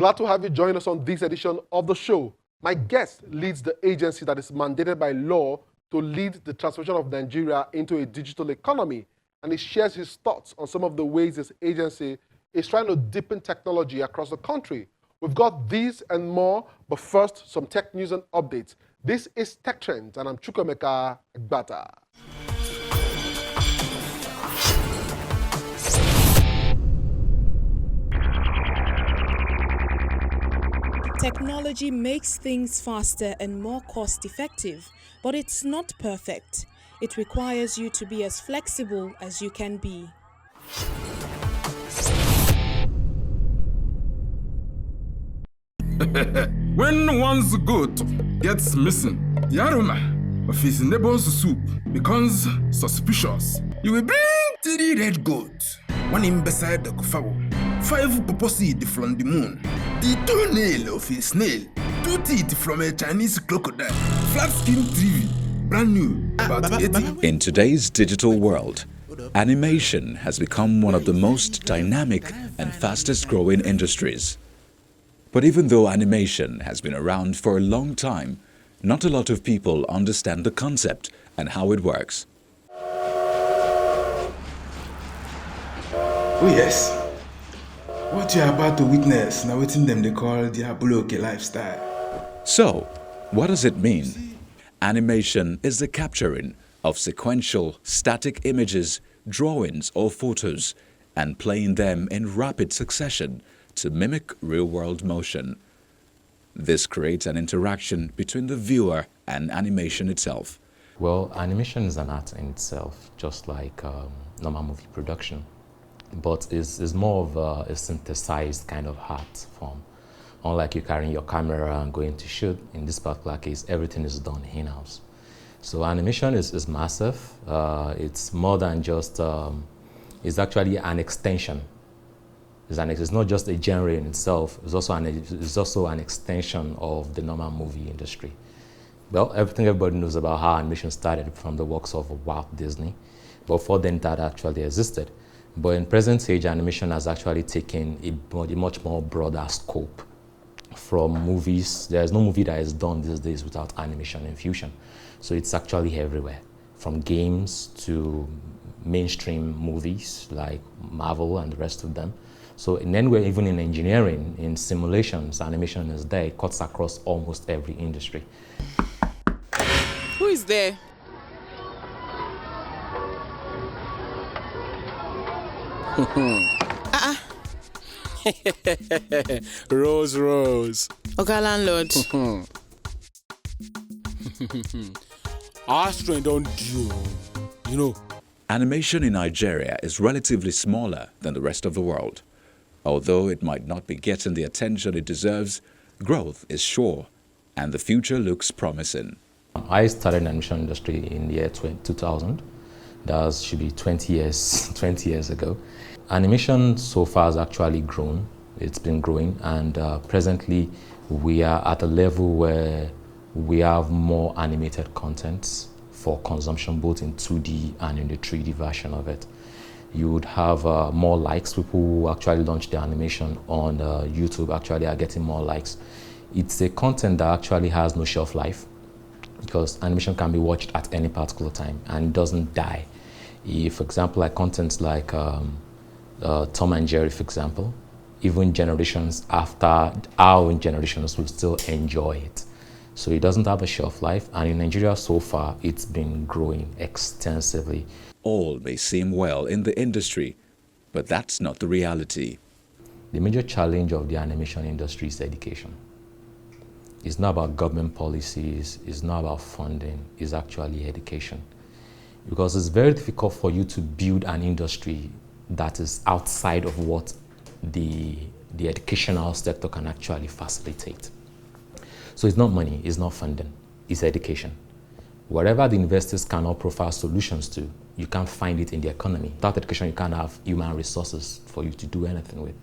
Glad to have you join us on this edition of the show. My guest leads the agency that is mandated by law to lead the transformation of Nigeria into a digital economy, and he shares his thoughts on some of the ways this agency is trying to deepen technology across the country. We've got these and more, but first, some tech news and updates. This is Tech Trends, and I'm Chukwemeka Agbata. Technology makes things faster and more cost-effective, but it's not perfect. It requires you to be as flexible as you can be. When one's goat gets missing, the aroma of his neighbor's soup becomes suspicious. You will bring 3 red goats, one in beside the kufao, 5 pawpaw seed from the moon, the toenail of a snail, 2 teeth from a Chinese crocodile, flat skin TV, brand new, about 80. In today's digital world, animation has become one of the most dynamic and fastest growing industries. But even though animation has been around for a long time, not a lot of people understand the concept and how it works. Oh yes, what you are about to witness now waiting them they call the Abuluke lifestyle. So, what does it mean? Animation is the capturing of sequential, static images, drawings or photos and playing them in rapid succession to mimic real-world motion. This creates an interaction between the viewer and animation itself. Well, animation is an art in itself, just like normal movie production, but is more of a synthesized kind of art form. Unlike you carrying your camera and going to shoot, in this particular case, everything is done in-house. So animation is massive. It's more than just, it's actually an extension. It's not just a genre in itself, it's also an extension of the normal movie industry. Well, everybody knows about how animation started from the works of Walt Disney. Before then, that actually existed. But in present age, animation has actually taken a much more broader scope from movies. There's no movie that is done these days without animation infusion. So it's actually everywhere, from games to mainstream movies like Marvel and the rest of them. So and then we're even in engineering, in simulations, animation is there. It cuts across almost every industry. Who is there? Rose. Oga landlord. Our strength don't do, you know. Animation in Nigeria is relatively smaller than the rest of the world. Although it might not be getting the attention it deserves, growth is sure, and the future looks promising. I started in the animation industry in the year 2000. That should be 20 years ago. Animation so far has actually grown. It's been growing, and presently we are at a level where we have more animated contents for consumption, both in 2D and in the 3D version of it. You would have more likes. People who actually launch their animation on YouTube actually are getting more likes. It's a content that actually has no shelf life, because animation can be watched at any particular time and it doesn't die. If, for example, like contents like Tom and Jerry, for example, even generations after our own generations will still enjoy it. So it doesn't have a shelf life, and in Nigeria so far, it's been growing extensively. All may seem well in the industry, but that's not the reality. The major challenge of the animation industry is education. It's not about government policies, it's not about funding, it's actually education. Because it's very difficult for you to build an industry that is outside of what the educational sector can actually facilitate. So it's not money, it's not funding, it's education. Whatever the investors cannot provide solutions to, you can't find it in the economy. Without education, you can't have human resources for you to do anything with.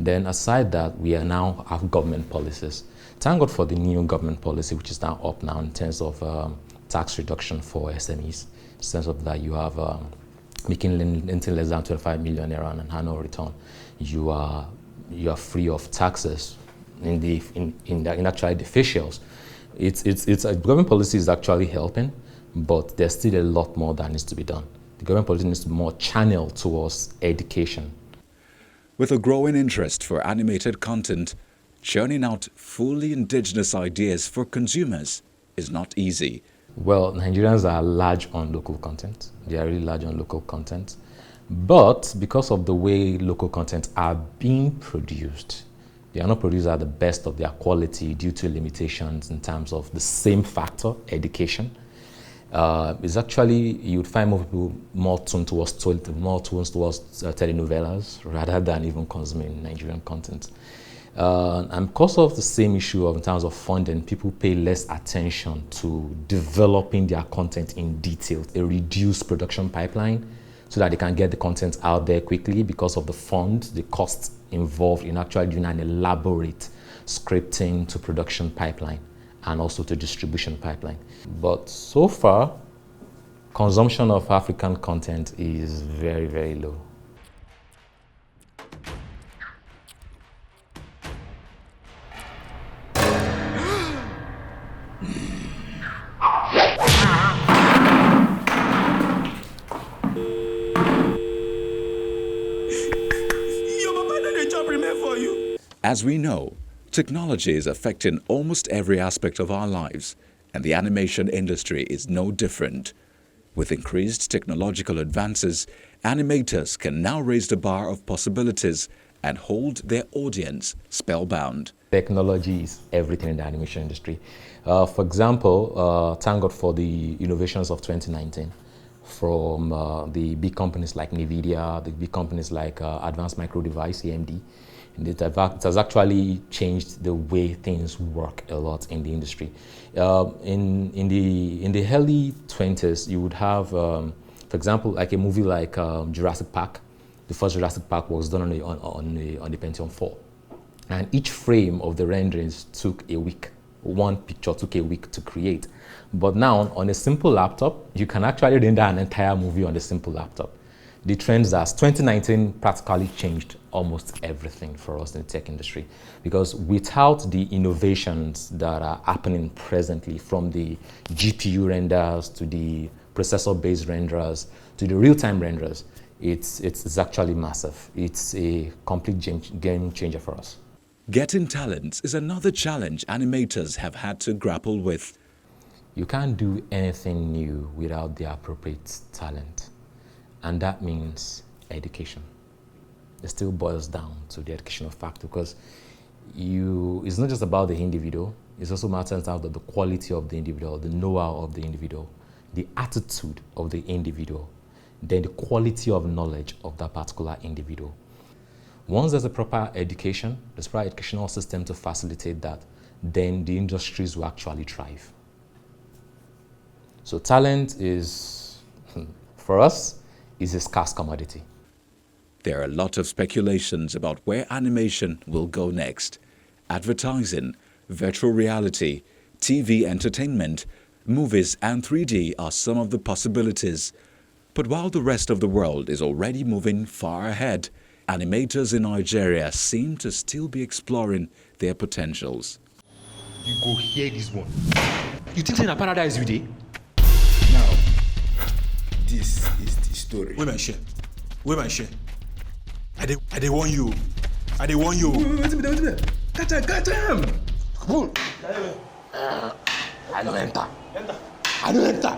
Then aside that, we are now have government policies. Thank God for the new government policy, which is now up now in terms of tax reduction for SMEs. In terms of that, you have making anything less than 25 million naira on an annual return. You are free of taxes in actually the facials. Government policy is actually helping, but there's still a lot more that needs to be done. The government policy needs to be more channeled towards education. With a growing interest for animated content, churning out fully indigenous ideas for consumers is not easy. Well, Nigerians are large on local content. They are really large on local content. But because of the way local content are being produced, they are not produced at the best of their quality due to limitations in terms of the same factor, education. It's actually, you would find more people more tuned towards telenovelas rather than even consuming Nigerian content. And because of the same issue in terms of funding, people pay less attention to developing their content in detail, a reduced production pipeline, so that they can get the content out there quickly because of the funds, the costs involved in actually doing an elaborate scripting to production pipeline and also to distribution pipeline. But so far, consumption of African content is very, very low. As we know, technology is affecting almost every aspect of our lives, and the animation industry is no different. With increased technological advances, animators can now raise the bar of possibilities and hold their audience spellbound. Technology is everything in the animation industry. For example, thank God for the innovations of 2019 from the big companies like NVIDIA, the big companies like Advanced Micro Device, AMD. And it has actually changed the way things work a lot in the industry. In the early 20s, you would have, for example, like a movie like Jurassic Park. The first Jurassic Park was done on the Pentium 4. And each frame of the renderings took a week. One picture took a week to create. But now, on a simple laptop, you can actually render an entire movie on a simple laptop. The trends as 2019 practically changed almost everything for us in the tech industry, because without the innovations that are happening presently, from the GPU renders to the processor-based renderers to the real-time renderers, it's actually massive. It's a complete game changer for us. Getting talent is another challenge animators have had to grapple with. You can't do anything new without the appropriate talent. And that means education. It still boils down to the educational factor, because it's not just about the individual, it's also matters about the quality of the individual, the know-how of the individual, the attitude of the individual, then the quality of knowledge of that particular individual. Once there's a proper education, there's a proper educational system to facilitate that, then the industries will actually thrive. So talent is, for us, is a scarce commodity. There are a lot of speculations about where animation will go next. Advertising, virtual reality, TV entertainment, movies and 3D are some of the possibilities. But while the rest of the world is already moving far ahead, animators in Nigeria seem to still be exploring their potentials. You go hear this one. You think in a paradise you dey? Now, this is the story. Wait my share. Wait my share. I dey warn you. I dey warn you. Wait a minute. Catch him. Cool. I don't enter. I don't enter.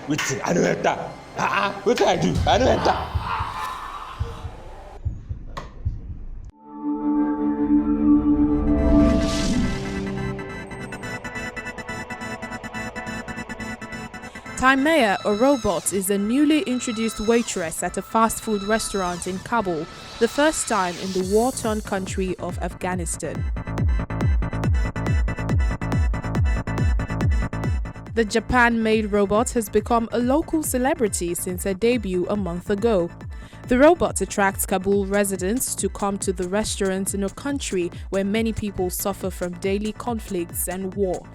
Wait, I don't enter. What I do? I don't enter. Timea, a robot, is a newly introduced waitress at a fast food restaurant in Kabul, the first time in the war-torn country of Afghanistan. The Japan-made robot has become a local celebrity since her debut a month ago. The robot attracts Kabul residents to come to the restaurant in a country where many people suffer from daily conflicts and war.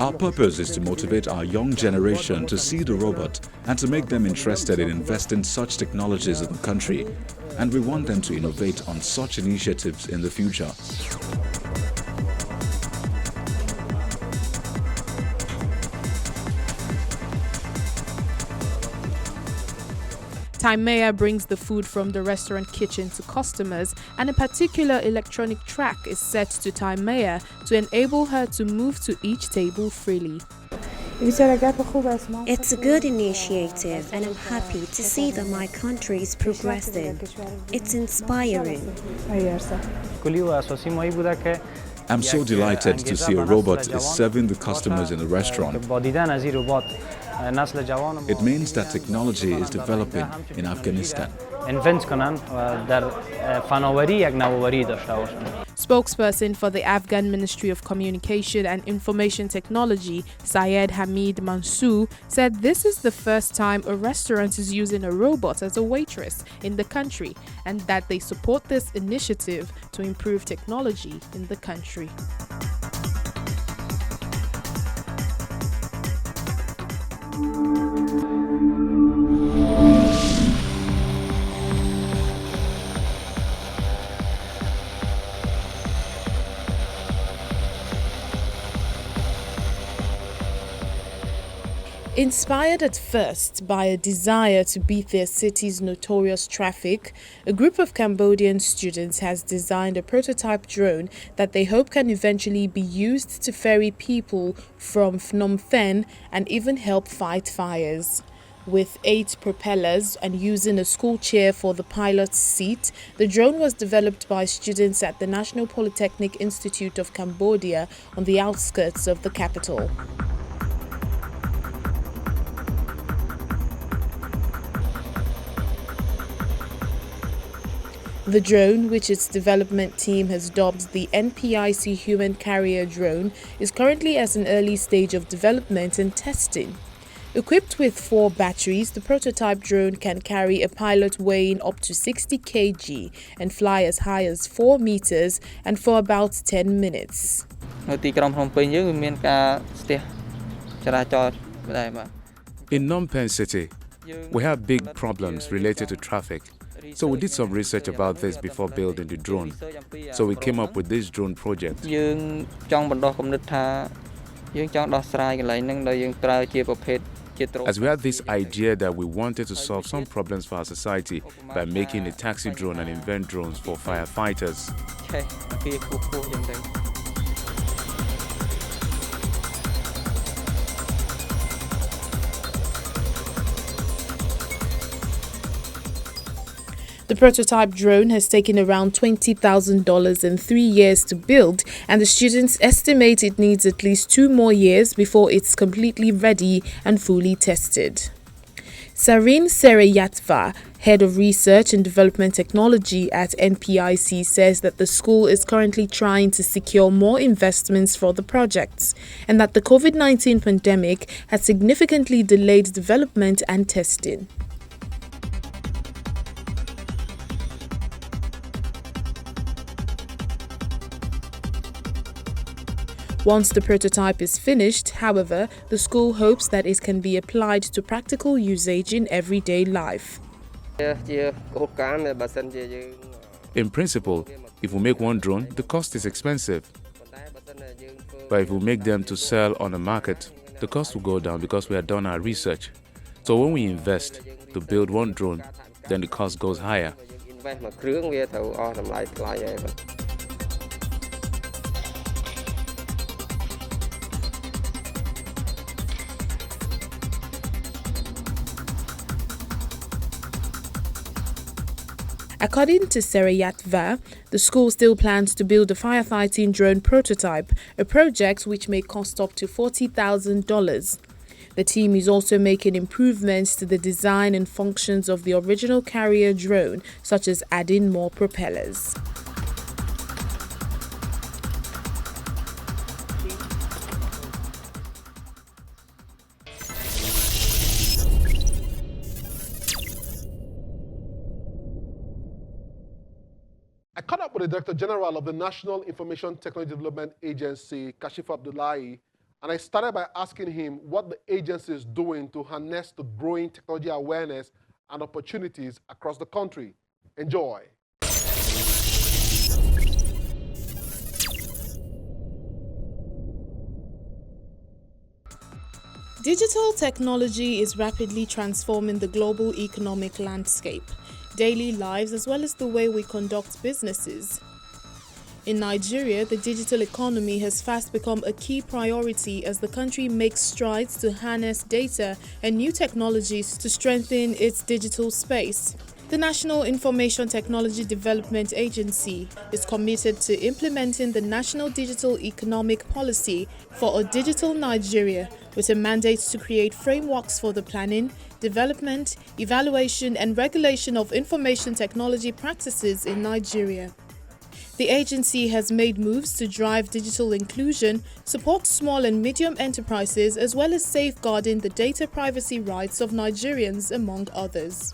Our purpose is to motivate our young generation to see the robot and to make them interested in investing such technologies in the country. And we want them to innovate on such initiatives in the future. Timea brings the food from the restaurant kitchen to customers, and a particular electronic track is set to Timea to enable her to move to each table freely. It's a good initiative, and I'm happy to see that my country is progressing. It's inspiring. I'm so delighted to see a robot is serving the customers in the restaurant. It means that technology is developing in Afghanistan. Spokesperson for the Afghan Ministry of Communication and Information Technology, Syed Hamid Mansour, said this is the first time a restaurant is using a robot as a waitress in the country, and that they support this initiative to improve technology in the country. Inspired at first by a desire to beat their city's notorious traffic, a group of Cambodian students has designed a prototype drone that they hope can eventually be used to ferry people from Phnom Penh and even help fight fires. With 8 propellers and using a school chair for the pilot's seat, the drone was developed by students at the National Polytechnic Institute of Cambodia on the outskirts of the capital. The drone, which its development team has dubbed the NPIC Human Carrier Drone, is currently at an early stage of development and testing. Equipped with 4 batteries, the prototype drone can carry a pilot weighing up to 60 kg and fly as high as 4 meters and for about 10 minutes. In Phnom Penh City, we have big problems related to traffic. So we did some research about this before building the drone. So we came up with this drone project. As we had this idea that we wanted to solve some problems for our society by making a taxi drone and invent drones for firefighters. The prototype drone has taken around $20,000 and 3 years to build, and the students estimate it needs at least 2 more years before it's completely ready and fully tested. Sareen Sereyatva, Head of Research and Development Technology at NPIC, says that the school is currently trying to secure more investments for the projects, and that the COVID-19 pandemic has significantly delayed development and testing. Once the prototype is finished, however, the school hopes that it can be applied to practical usage in everyday life. In principle, if we make one drone, the cost is expensive. But if we make them to sell on the market, the cost will go down because we have done our research. So when we invest to build one drone, then the cost goes higher. According to Sereyatva, the school still plans to build a firefighting drone prototype, a project which may cost up to $40,000. The team is also making improvements to the design and functions of the original carrier drone, such as adding more propellers. I caught up with the Director General of the National Information Technology Development Agency, Kashif Abdullahi, and I started by asking him what the agency is doing to harness the growing technology awareness and opportunities across the country. Enjoy. Digital technology is rapidly transforming the global economic landscape, daily lives, as well as the way we conduct businesses. In Nigeria, the digital economy has fast become a key priority as the country makes strides to harness data and new technologies to strengthen its digital space. The National Information Technology Development Agency is committed to implementing the National Digital Economic Policy for a Digital Nigeria, with a mandate to create frameworks for the planning, development, evaluation, and regulation of information technology practices in Nigeria. The agency has made moves to drive digital inclusion, support small and medium enterprises, as well as safeguarding the data privacy rights of Nigerians, among others.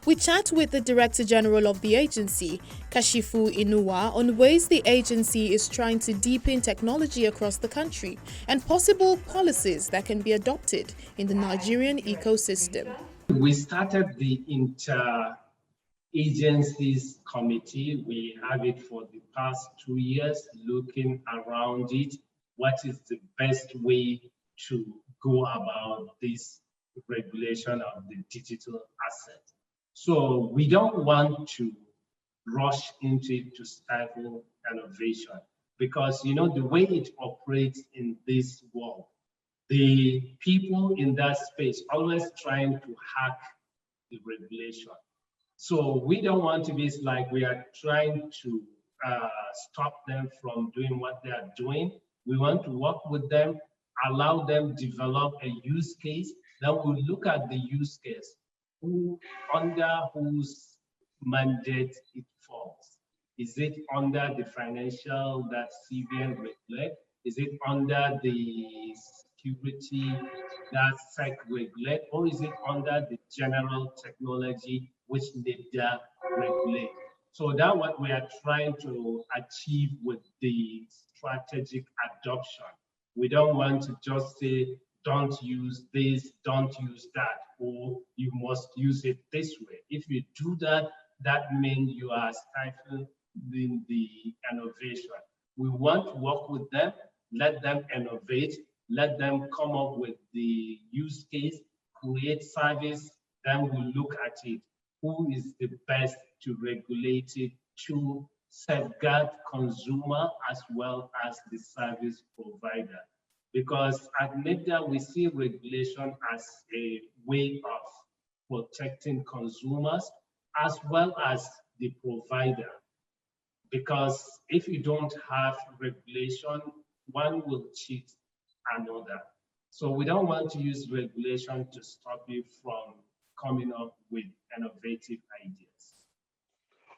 We chat with the Director General of the agency, Kashifu Inuwa, on ways the agency is trying to deepen technology across the country and possible policies that can be adopted in the Nigerian ecosystem. We started the Inter-Agencies Committee. We have it for the past 2 years, looking around it. What is the best way to go about this regulation of the digital asset? So we don't want to rush into it to stifle innovation, because the way it operates in this world, the people in that space always trying to hack the regulation. So we don't want to be like we are trying to stop them from doing what they are doing. We want to work with them, allow them develop a use case. Then we'll look at the use case. Under whose mandate it falls? Is it under the financial that CBN regulate? Is it under the security that SEC regulate? Or is it under the general technology which NIDA regulate? So that's what we are trying to achieve with the strategic adoption. We don't want to just say, don't use this, don't use that, or you must use it this way. If you do that, that means you are stifling the innovation. We want to work with them, let them innovate, let them come up with the use case, create service, then we look at it. Who is the best to regulate it to safeguard consumer as well as the service provider? Because at NIDA, we see regulation as a way of protecting consumers as well as the provider. Because if you don't have regulation, one will cheat another. So we don't want to use regulation to stop you from coming up with innovative ideas.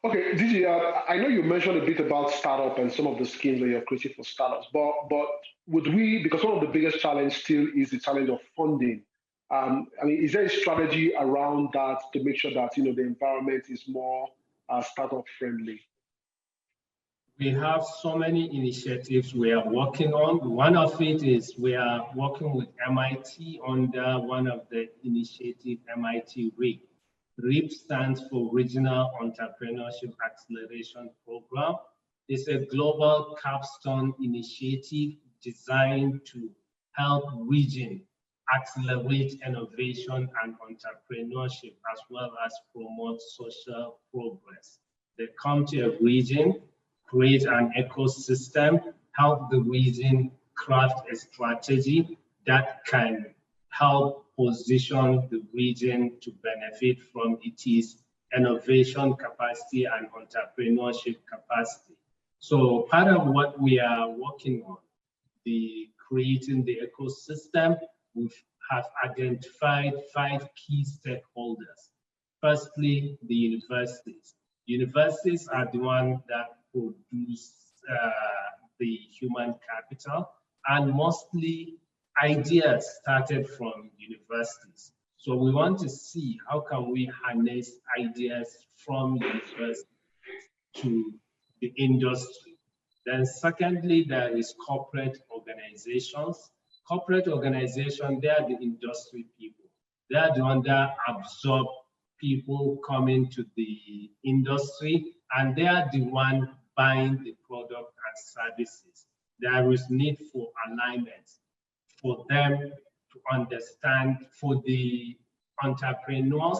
Okay, Digi, I know you mentioned a bit about startup and some of the schemes that you're creating for startups, but would we, because one of the biggest challenge still is the challenge of funding. Is there a strategy around that to make sure that the environment is more startup friendly? We have so many initiatives we are working on. One of it is we are working with MIT under one of the initiative, MIT REAP. REAP stands for Regional Entrepreneurship Acceleration Program. It's a global capstone initiative designed to help region accelerate innovation and entrepreneurship, as well as promote social progress. They come to a region, create an ecosystem, help the region craft a strategy that can help position the region to benefit from its innovation capacity and entrepreneurship capacity. So part of what we are working on, the creating the ecosystem, we have identified 5 key stakeholders. Firstly, the universities. Universities are the ones that produce the human capital, and mostly ideas started from universities. So we want to see how can we harness ideas from universities to the industry. Then secondly, there is corporate organizations. Corporate organizations, they are the industry people. They are the ones that absorb people coming to the industry, and they are the one buying the product and services. There is need for alignment for them to understand, for the entrepreneurs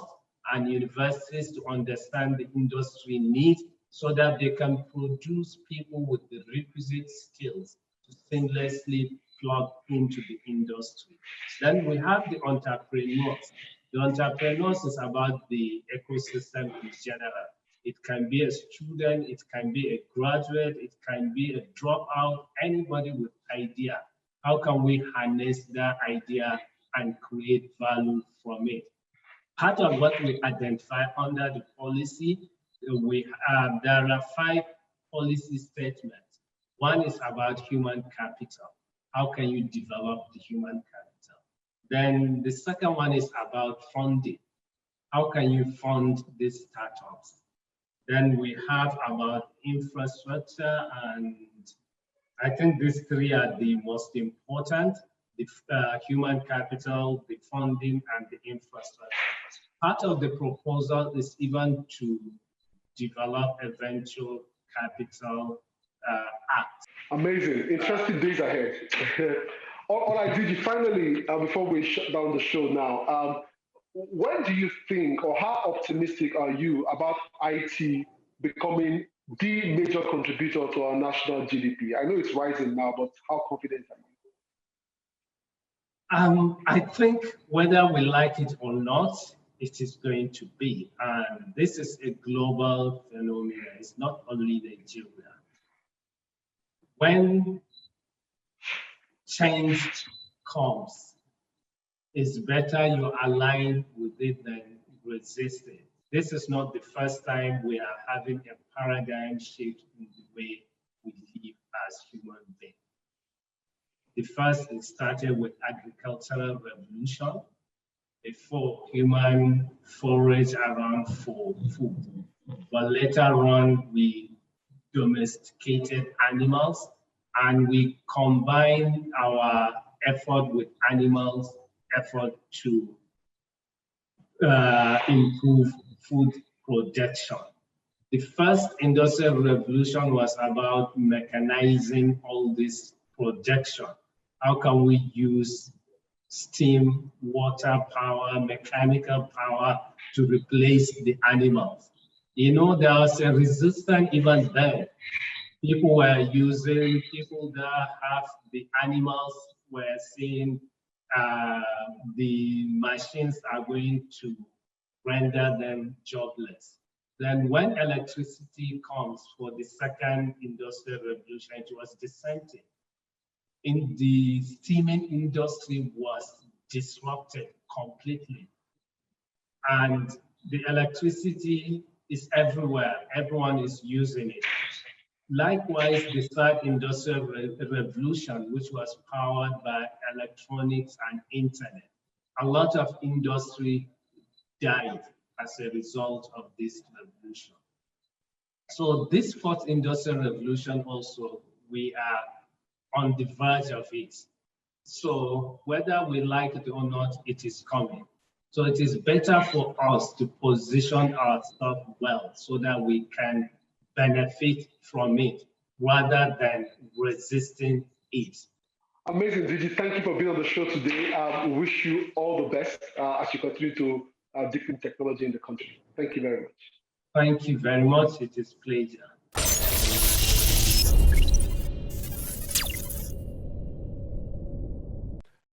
and universities to understand the industry needs so that they can produce people with the requisite skills to seamlessly plug into the industry. Then we have the entrepreneurs. The entrepreneurs is about the ecosystem in general. It can be a student, it can be a graduate, it can be a dropout, anybody with idea. How can we harness that idea and create value from it? Part of what we identify under the policy, there are 5 policy statements. One is about human capital. How can you develop the human capital? Then the second one is about funding. How can you fund these startups? Then we have about infrastructure, and I think these 3 are the most important: the human capital, the funding, and the infrastructure. Part of the proposal is even to develop a venture capital act. Amazing, interesting days ahead. All right, Gigi, finally, before we shut down the show now, when do you think, or how optimistic are you about IT becoming the major contributor to our national GDP? I know it's rising now, but how confident are you? I think whether we like it or not, it is going to be. And this is a global phenomenon. It's not only Nigeria. When change comes, it's better you align with it than resist it. This is not the first time we are having a paradigm shift in the way we live as human beings. The first, it started with agricultural revolution. Before, human forage around for food. But later on, we domesticated animals and we combined our effort with animals' effort to improve food production. The first industrial revolution was about mechanizing all this production. How can we use steam, water power, mechanical power to replace the animals? You know, there was a resistance even then. People that have the animals were saying the machines are going to render them jobless. Then when electricity comes for the second industrial revolution, it was the same thing. In the steaming industry was disrupted completely. And the electricity is everywhere. Everyone is using it. Likewise, the third industrial revolution, which was powered by electronics and internet. A lot of industry died as a result of this revolution. So this fourth industrial revolution also, we are on the verge of it. So whether we like it or not, it is coming. So it is better for us to position ourselves well so that we can benefit from it rather than resisting it. Amazing, Gigi. Thank you for being on the show today. We wish you all the best as you continue to deepen technology in the country. Thank you very much. Thank you very much. It is a pleasure.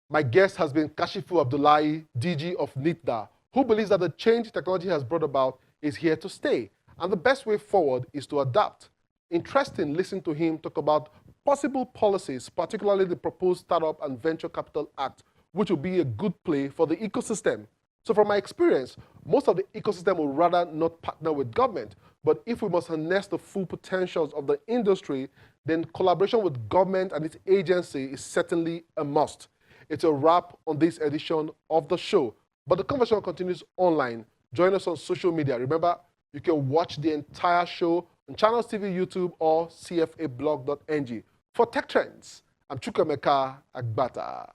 My guest has been Kashifu Abdullahi, DG of NITDA, who believes that the change technology has brought about is here to stay, and the best way forward is to adapt. Interesting listening to him talk about possible policies, particularly the proposed Startup and Venture Capital Act, which will be a good play for the ecosystem. So from my experience, most of the ecosystem will rather not partner with government, but if we must harness the full potentials of the industry, then collaboration with government and its agency is certainly a must. It's a wrap on this edition of the show, but the conversation continues online. Join us on social media. Remember, you can watch the entire show on Channels TV, YouTube, or cfablog.ng. For Tech Trends, I'm Chukwemeka Agbata.